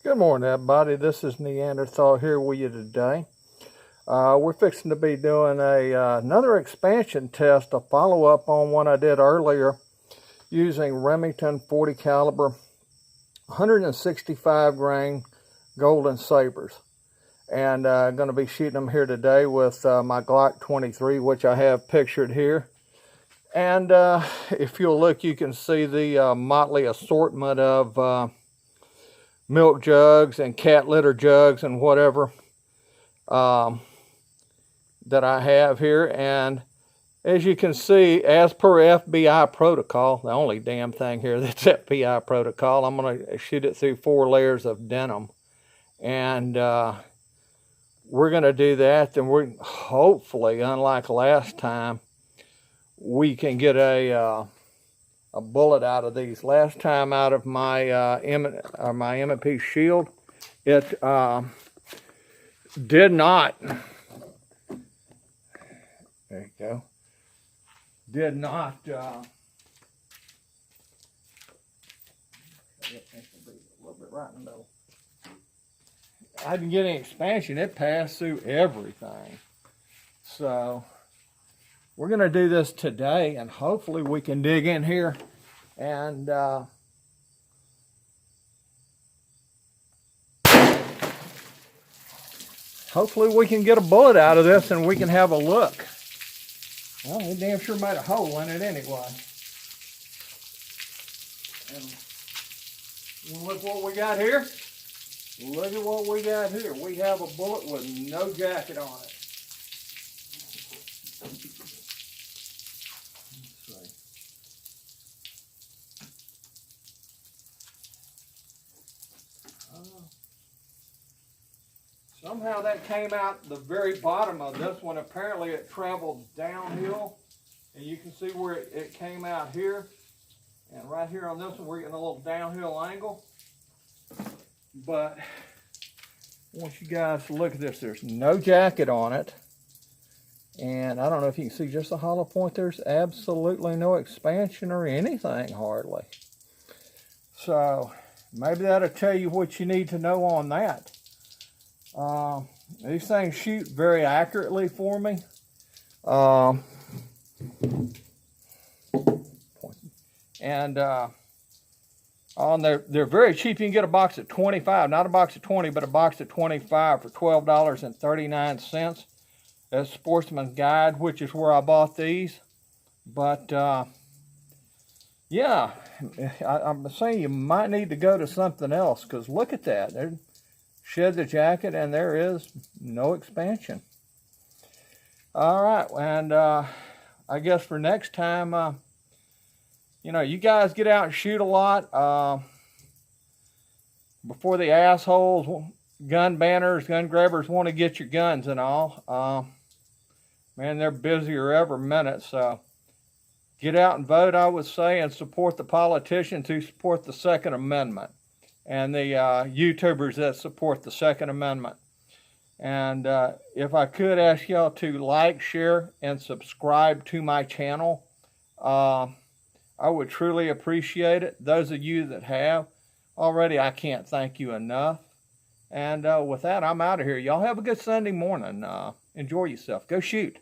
Good morning, everybody. This is Neanderthal here with you today. We're fixing to be doing another expansion test, a follow-up on one I did earlier using Remington 40 caliber 165 grain golden sabers. And I'm going to be shooting them here today with my Glock 23, which I have pictured here. And if you'll look, you can see the motley assortment of milk jugs and cat litter jugs and whatever that I have here. And as you can see, as per FBI protocol, the only damn thing here that's FBI protocol, I'm going to shoot it through 4 layers of denim. And we're going to do that. Then we're hopefully, unlike last time, we can get a bullet out of these. Last time out of my my M&P shield, it did not. There you go. Did not. A little bit right in the middle. I didn't get any expansion. It passed through everything. So we're going to do this today, and hopefully we can dig in here and hopefully we can get a bullet out of this and we can have a look. Well, we damn sure made a hole in it anyway. And look what we got here. Look at what we got here. We have a bullet with no jacket on it. Somehow that came out the very bottom of this one. Apparently it traveled downhill, and you can see where it came out here. And right here on this one, we're getting a little downhill angle. But I want you guys to look at this. There's no jacket on it. And I don't know if you can see just the hollow point. There's absolutely no expansion or anything hardly. So maybe that'll tell you what you need to know on that. These things shoot very accurately for me. And they're very cheap. You can get a box at 25, not a box of 20, but a box of 25 for $12.39 at Sportsman's Guide, which is where I bought these. But yeah, I'm saying you might need to go to something else, because look at that. Shed the jacket and there is no expansion. All right, and I guess for next time, you know, you guys get out and shoot a lot before the assholes, gun banners, gun grabbers want to get your guns and all. Man, they're busier every minute, so get out and vote, I would say, and support the politicians who support the Second Amendment, and the YouTubers that support the Second Amendment. And if I could ask y'all to like, share, and subscribe to my channel, I would truly appreciate it. Those of you that have already, I can't thank you enough. And with that, I'm out of here. Y'all have a good Sunday morning. Enjoy yourself. Go shoot.